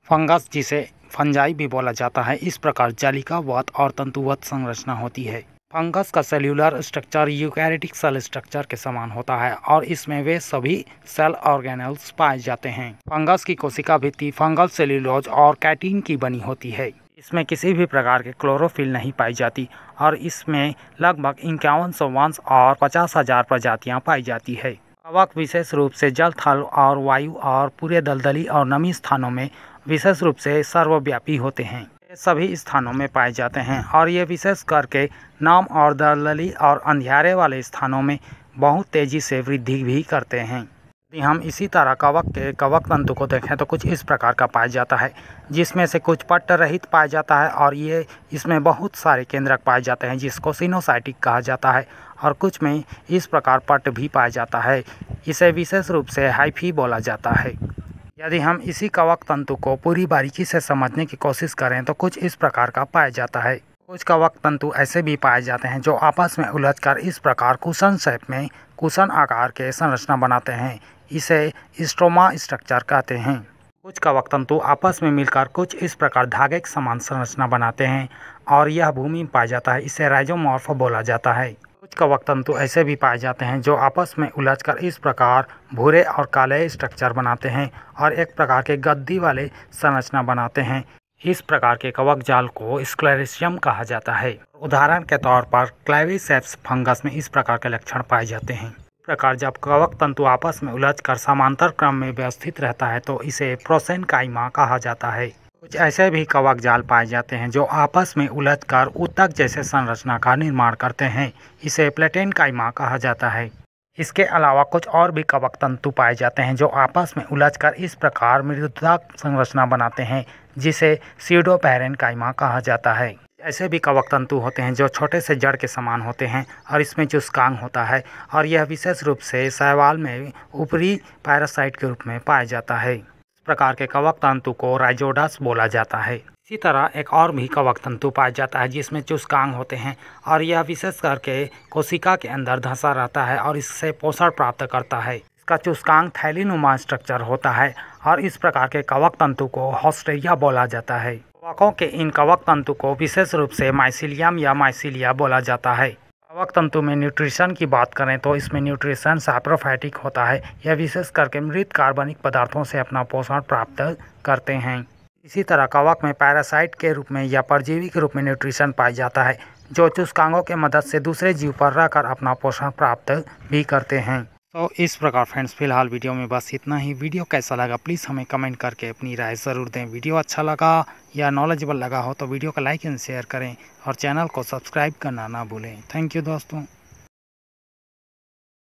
Fungus, जिसे fungi भी बोला जाता है, इस प्रकार जालिकावत और तंतुवत संरचना होती है। फंगस का cellular structure eukaryotic cell structure के समान होता है और इसमें वे सभी सेल ऑर्गेनेल्स पाए जाते हैं। फंगस की कोशिका भित्ति फंगल सेल्यूलोज और कैटिन की बनी होती है। इसमें किसी भी प्रकार के क्लोरोफिल नहीं पाई जाती और इसमें लगभग 5100 वंश और 50,000 प्रजातियां पाई जाती है। कवक विशेष रूप से जल, थल और वायु और पूरे दलदली और नमी स्थानों में विशेष रूप से सर्वव्यापी होते हैं। ये सभी स्थानों में पाए जाते हैं और ये विशेष करके नम और दलदली और अंधियारे वाले स्थानों में बहुत तेजी से वृद्धि भी करते हैं। यदि हम इसी तरह कवक के कवक तंतु को देखें तो कुछ इस प्रकार का पाया जाता है, जिसमें से कुछ पट्ट रहित पाया जाता है और ये इसमें बहुत सारे केंद्रक पाए जाते हैं जिसको सिनोसाइटिक कहा जाता है, और कुछ में इस प्रकार पट्ट भी पाया जाता है। इसे विशेष रूप से हाइफी बोला जाता है। यदि हम इसी कवक तंतु को पूरी बारीकी से समझने की कोशिश करें तो कुछ इस प्रकार का पाया जाता है। कुछ कवक तंतु ऐसे भी पाए जाते हैं जो आपस में उलझकर इस प्रकार कुशन शेप में कुशन आकार के संरचना बनाते हैं। इसे स्ट्रोमा स्ट्रक्चर कहते हैं। कुछ कवक तंतु आपस में मिलकर कुछ इस प्रकार धागे के समान संरचना बनाते हैं और यह भूमि में पाया जाता है। इसे राइजोमॉर्फ बोला जाता है। कुछ कवक तंतु ऐसे भी पाए जाते हैं जो आपस में उलझकर इस प्रकार भूरे और काले स्ट्रक्चर बनाते हैं और एक प्रकार के गद्दी वाले संरचना बनाते हैं। इस प्रकार के कवक जाल को स्क्लेरेशियम कहा जाता है। उदाहरण के तौर पर क्लेविसेप्स फंगस में इस प्रकार के लक्षण पाए जाते हैं। इस प्रकार जब कवक तंतु आपस में उलझकर समांतर क्रम में व्यवस्थित रहता है तो इसे प्रोसेनकाइमा कहा जाता है। कुछ ऐसे भी कवक जाल पाए जाते हैं जो आपस में उलझकर ऊतक जैसे संरचना का निर्माण करते हैं। इसे प्लेटेनकाइमा कहा जाता है। इसके अलावा कुछ और भी कवक तंतु पाए जाते हैं जो आपस में उलझकर इस प्रकार मृदुता संरचना बनाते हैं, जिसे स्यूडोपैरेनकाइमा कहा जाता है। ऐसे भी कवक तंतु होते हैं जो छोटे से जड़ के समान होते हैं और इसमें चुस्कांग होता है और यह विशेष रूप से शैवाल में ऊपरी पैरासाइट के रूप में पाया जाता है। इस प्रकार के कवक तंतु को राइजोडस बोला जाता है। इसी तरह एक और भी कवक तंतु पाया जाता है जिसमें चुस्कांग होते हैं और यह विशेष करके कोशिका के अंदर धंसा रहता है और इससे पोषण प्राप्त करता है। इसका चुस्कांग थैलीनुमा स्ट्रक्चर होता है और इस प्रकार के कवक तंतु को हॉस्टेरिया बोला जाता है। कवकों के इन कवक तंतु को विशेष रूप से माइसिलियम या माइसिलिया बोला जाता है। कवक तंतु में न्यूट्रिशन की बात करें तो इसमें न्यूट्रिशन सैप्रोफाइटिक होता है। यह विशेष करके मृत कार्बनिक पदार्थों से अपना पोषण प्राप्त करते हैं। इसी तरह कवक में पैरासाइट के रूप में या परजीवी के रूप में न्यूट्रिशन पाया जाता है जो चुस्कांगों के मदद से दूसरे जीव पर रहकर अपना पोषण प्राप्त भी करते हैं। तो इस प्रकार फ्रेंड्स, फिलहाल वीडियो में बस इतना ही। वीडियो कैसा लगा प्लीज़ हमें कमेंट करके अपनी राय ज़रूर दें। वीडियो अच्छा लगा या नॉलेजेबल लगा हो तो वीडियो को लाइक एंड शेयर करें और चैनल को सब्सक्राइब करना ना भूलें। थैंक यू दोस्तों।